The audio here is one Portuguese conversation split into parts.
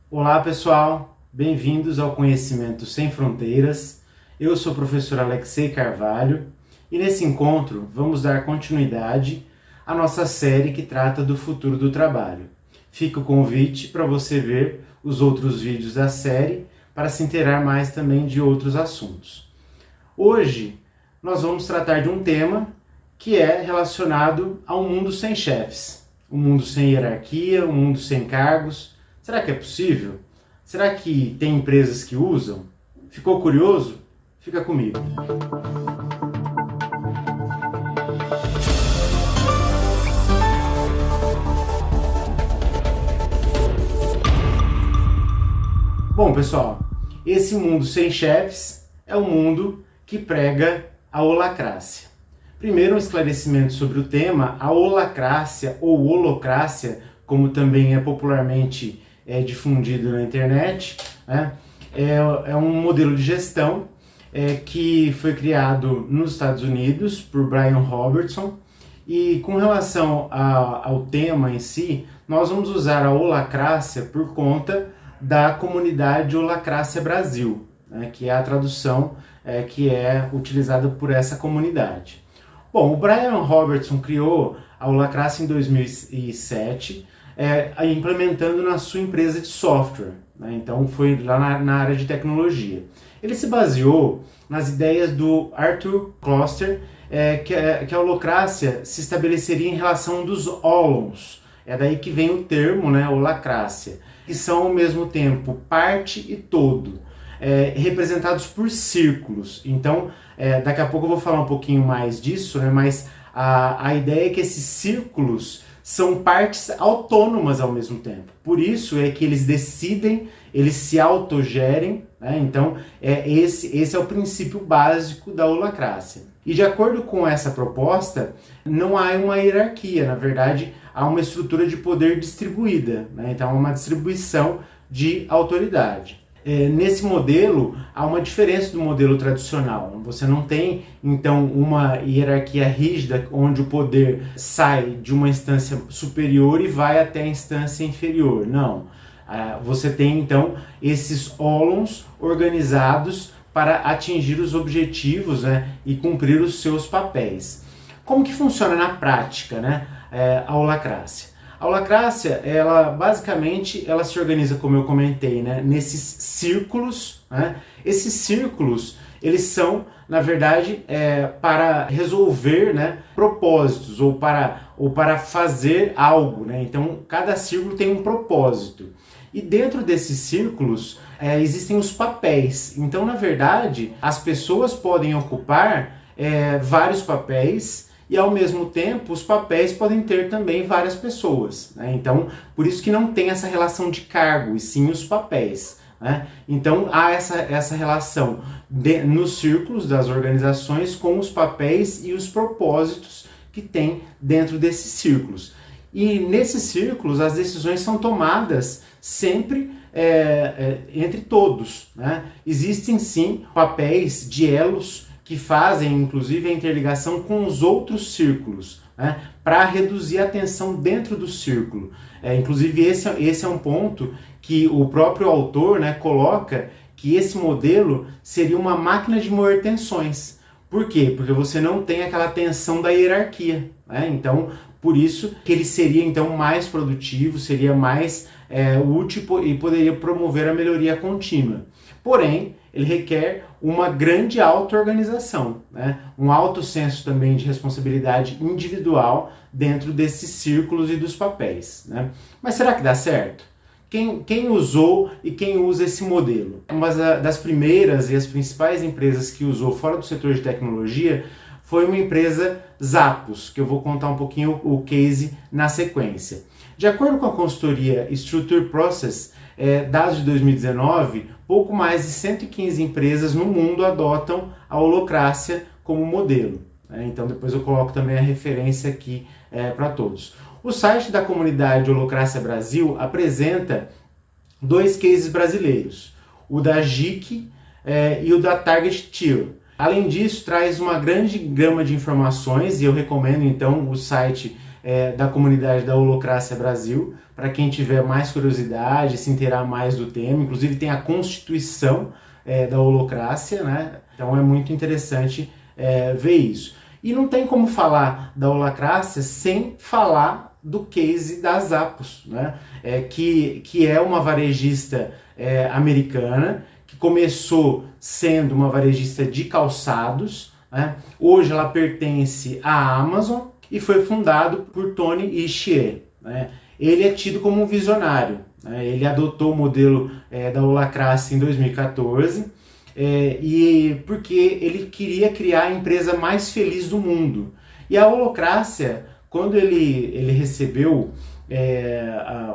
Olá pessoal, bem-vindos ao Conhecimento Sem Fronteiras. Eu sou o professor Alexei Carvalho e nesse encontro vamos dar continuidade à nossa série que trata do futuro do trabalho. Fica o convite para você ver os outros vídeos da série para se inteirar mais também de outros assuntos. Hoje nós vamos tratar de um tema que é relacionado a um mundo sem chefes, um mundo sem hierarquia, um mundo sem cargos. Será que é possível? Será que tem empresas que usam? Ficou curioso? Fica comigo. Bom, pessoal, esse mundo sem chefes é um mundo que prega a holacracia. Primeiro, um esclarecimento sobre o tema. A holacracia ou holocracia, como também é popularmente difundido na internet, né? É um modelo de gestão que foi criado nos Estados Unidos por Brian Robertson. E com relação ao tema em si, nós vamos usar a holacracia por conta da comunidade Holacracia Brasil, né, que é a tradução que é utilizada por essa comunidade. Bom, o Brian Robertson criou a Holacracia em 2007, implementando na sua empresa de software, né? Então foi lá na área de tecnologia. Ele se baseou nas ideias do Arthur Koestler, que a holacracia se estabeleceria em relação dos holons. É daí que vem o termo, né, holacracia, que são ao mesmo tempo parte e todo, representados por círculos. Então, daqui a pouco eu vou falar um pouquinho mais disso, né, mas a ideia é que esses círculos são partes autônomas ao mesmo tempo. Por isso é que eles decidem, eles se autogerem, né? Então, esse é o princípio básico da holacracia. E de acordo com essa proposta, não há uma hierarquia, na verdade, há uma estrutura de poder distribuída, né? Então, há uma distribuição de autoridade. Nesse modelo, há uma diferença do modelo tradicional. Você não tem, então, uma hierarquia rígida onde o poder sai de uma instância superior e vai até a instância inferior. Não. Você tem, então, esses holons organizados para atingir os objetivos, né, e cumprir os seus papéis. Como que funciona na prática, né, a holacracia? A holacracia, basicamente, ela se organiza, como eu comentei, né, nesses círculos, né? Esses círculos, eles são, na verdade, para resolver, né, propósitos ou para fazer algo, né? Então, cada círculo tem um propósito. E dentro desses círculos existem os papéis. Então, na verdade, as pessoas podem ocupar vários papéis. E ao mesmo tempo, os papéis podem ter também várias pessoas, né? Então, por isso que não tem essa relação de cargo, e sim os papéis, né? Então, há essa relação nos círculos das organizações com os papéis e os propósitos que tem dentro desses círculos. E nesses círculos, as decisões são tomadas sempre entre todos, né? Existem, sim, papéis de elos que fazem, inclusive, a interligação com os outros círculos, né, para reduzir a tensão dentro do círculo. Inclusive, esse é um ponto que o próprio autor, né, coloca que esse modelo seria uma máquina de moer tensões. Por quê? Porque você não tem aquela tensão da hierarquia, né? Então, por isso que ele seria, então, mais produtivo, seria mais útil e poderia promover a melhoria contínua. Porém, ele requer uma grande auto-organização, né? Um alto senso também de responsabilidade individual dentro desses círculos e dos papéis, né? Mas será que dá certo? Quem usou e quem usa esse modelo? Uma das primeiras e as principais empresas que usou fora do setor de tecnologia foi uma empresa Zappos, que eu vou contar um pouquinho o case na sequência. De acordo com a consultoria Structure Process, dados de 2019, pouco mais de 115 empresas no mundo adotam a holacracia como modelo. Então depois eu coloco também a referência aqui para todos. O site da comunidade Holacracia Brasil apresenta dois cases brasileiros, o da JIC e o da Target Tier. Além disso, traz uma grande gama de informações e eu recomendo então o site da comunidade da Holacracia Brasil, para quem tiver mais curiosidade, se inteirar mais do tema. Inclusive tem a Constituição da Holacracia, né? Então é muito interessante ver isso. E não tem como falar da Holacracia sem falar do case da Zappos, né? Que é uma varejista americana, que começou sendo uma varejista de calçados, né? Hoje ela pertence à Amazon e foi fundado por Tony Hsieh, né? Ele é tido como um visionário, né? Ele adotou o modelo da Holacracia em 2014, e porque ele queria criar a empresa mais feliz do mundo. E a Holacracia, quando ele recebeu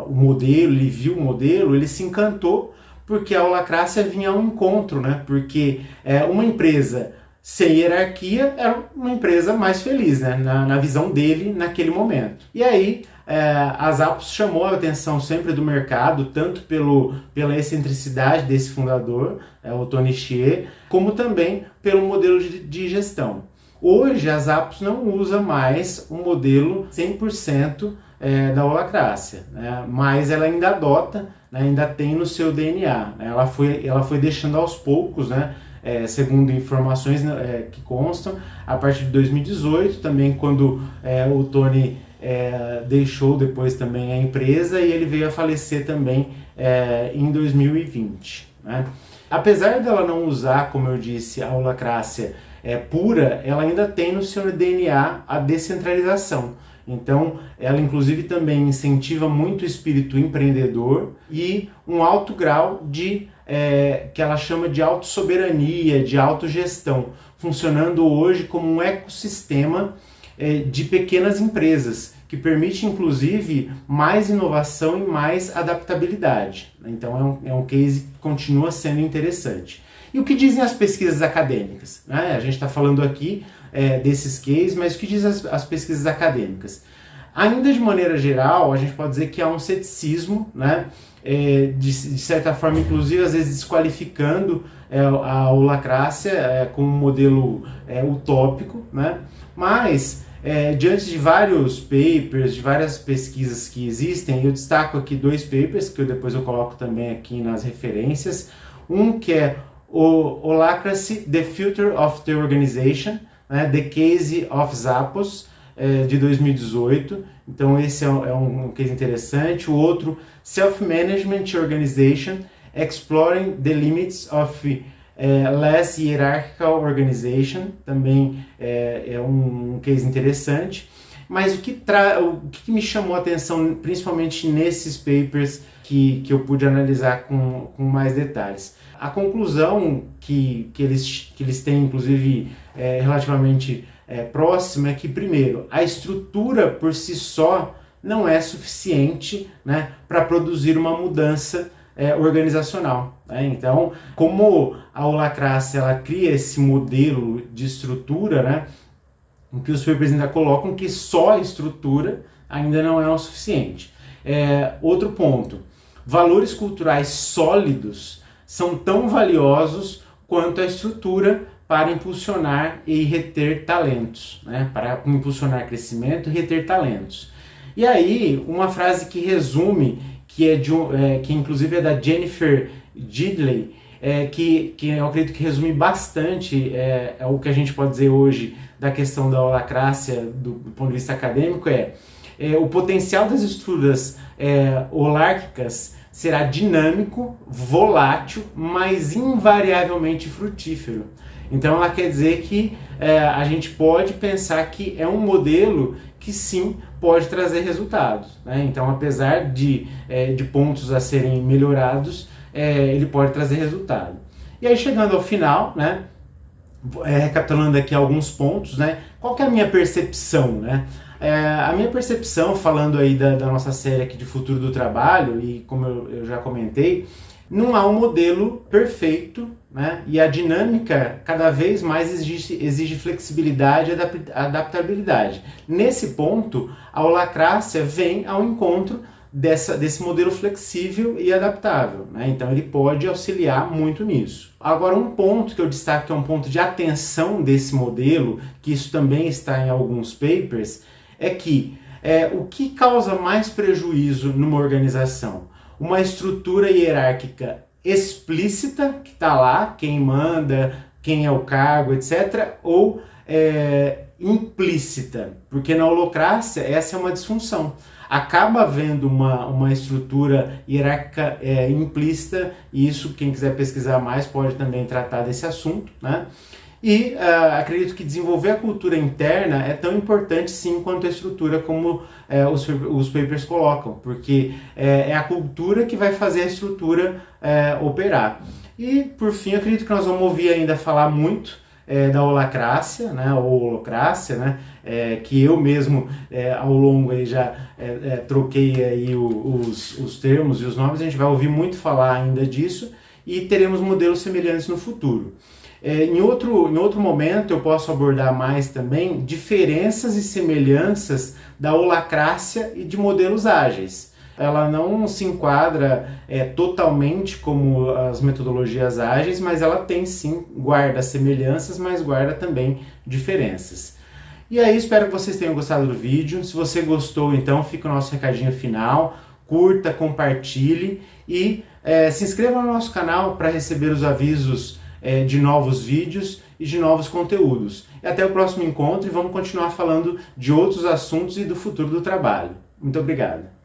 o modelo, ele viu o modelo, ele se encantou, porque a Holacracia vinha ao encontro, né? Porque uma empresa sem hierarquia era uma empresa mais feliz, né? Na visão dele naquele momento. E aí a Zappos chamou a atenção sempre do mercado, tanto pela excentricidade desse fundador, o Tony Hsieh, como também pelo modelo de gestão. Hoje a Zappos não usa mais um modelo 100% da Holacracia, né? Mas ela ainda adota, né? Ainda tem no seu DNA. Né? Ela foi deixando aos poucos, né? Segundo informações que constam, a partir de 2018, também quando o Tony deixou depois também a empresa, e ele veio a falecer também em 2020. Né? Apesar dela não usar, como eu disse, a Holacracia pura, ela ainda tem no seu DNA a descentralização. Então, ela inclusive também incentiva muito o espírito empreendedor e um alto grau de que ela chama de autossoberania, de autogestão, funcionando hoje como um ecossistema de pequenas empresas, que permite inclusive mais inovação e mais adaptabilidade. Então é um case que continua sendo interessante. E o que dizem as pesquisas acadêmicas? Né? A gente está falando aqui desses cases, mas o que dizem as pesquisas acadêmicas? Ainda de maneira geral, a gente pode dizer que há um ceticismo, né? De certa forma, inclusive, às vezes desqualificando a Holacracia como um modelo utópico, né? Mas, diante de vários papers, de várias pesquisas que existem, eu destaco aqui 2 papers, que depois eu coloco também aqui nas referências. Um que é o Holacracy, The Future of the Organization, né? The Case of Zappos, de 2018, então esse é um case interessante. O outro, Self-Management Organization, Exploring the Limits of Less Hierarchical Organization, também é um case interessante. Mas o que me chamou a atenção, principalmente nesses papers que eu pude analisar com mais detalhes, a conclusão que eles têm, inclusive, relativamente próxima, é que, primeiro, a estrutura por si só não é suficiente, né, para produzir uma mudança organizacional. Né? Então, como a Holacracia ela cria esse modelo de estrutura, né, em que os papers ainda colocam que só a estrutura ainda não é o suficiente. Outro ponto, valores culturais sólidos são tão valiosos quanto a estrutura para impulsionar e reter talentos, né? Para impulsionar crescimento e reter talentos. E aí, uma frase que resume, que inclusive é da Jennifer Gidley, que eu acredito que resume bastante o que a gente pode dizer hoje da questão da Holacracia do ponto de vista acadêmico, o potencial das estruturas holárquicas será dinâmico, volátil, mas invariavelmente frutífero. Então ela quer dizer que a gente pode pensar que é um modelo que sim pode trazer resultados. Né? Então, apesar de pontos a serem melhorados, ele pode trazer resultado. E aí, chegando ao final, né, recapitulando aqui alguns pontos, né, qual que é a minha percepção? Né? A minha percepção, falando aí da nossa série aqui de futuro do trabalho, e como eu já comentei, não há um modelo perfeito, né? E a dinâmica cada vez mais exige flexibilidade e adaptabilidade. Nesse ponto, a Holacracia vem ao encontro desse modelo flexível e adaptável. Né? Então ele pode auxiliar muito nisso. Agora, um ponto que eu destaco que é um ponto de atenção desse modelo, que isso também está em alguns papers, é que O que causa mais prejuízo numa organização? Uma estrutura hierárquica explícita, que está lá, quem manda, quem é o cargo, etc., ou implícita, porque na holacracia essa é uma disfunção. Acaba havendo uma estrutura hierárquica implícita, e isso, quem quiser pesquisar mais, pode também tratar desse assunto, né? E acredito que desenvolver a cultura interna é tão importante sim quanto a estrutura, como os papers colocam, porque é a cultura que vai fazer a estrutura operar. E por fim, acredito que nós vamos ouvir ainda falar muito da holacracia, né, ou holocracia, né, que eu mesmo ao longo aí já troquei aí os termos e os nomes. A gente vai ouvir muito falar ainda disso e teremos modelos semelhantes no futuro. Em outro momento eu posso abordar mais também diferenças e semelhanças da holacracia e de modelos ágeis. Ela não se enquadra totalmente como as metodologias ágeis, mas ela tem sim, guarda semelhanças, mas guarda também diferenças. E aí, espero que vocês tenham gostado do vídeo. Se você gostou, então fica o nosso recadinho final. Curta, compartilhe e se inscreva no nosso canal para receber os avisos de novos vídeos e de novos conteúdos. E até o próximo encontro, e vamos continuar falando de outros assuntos e do futuro do trabalho. Muito obrigado.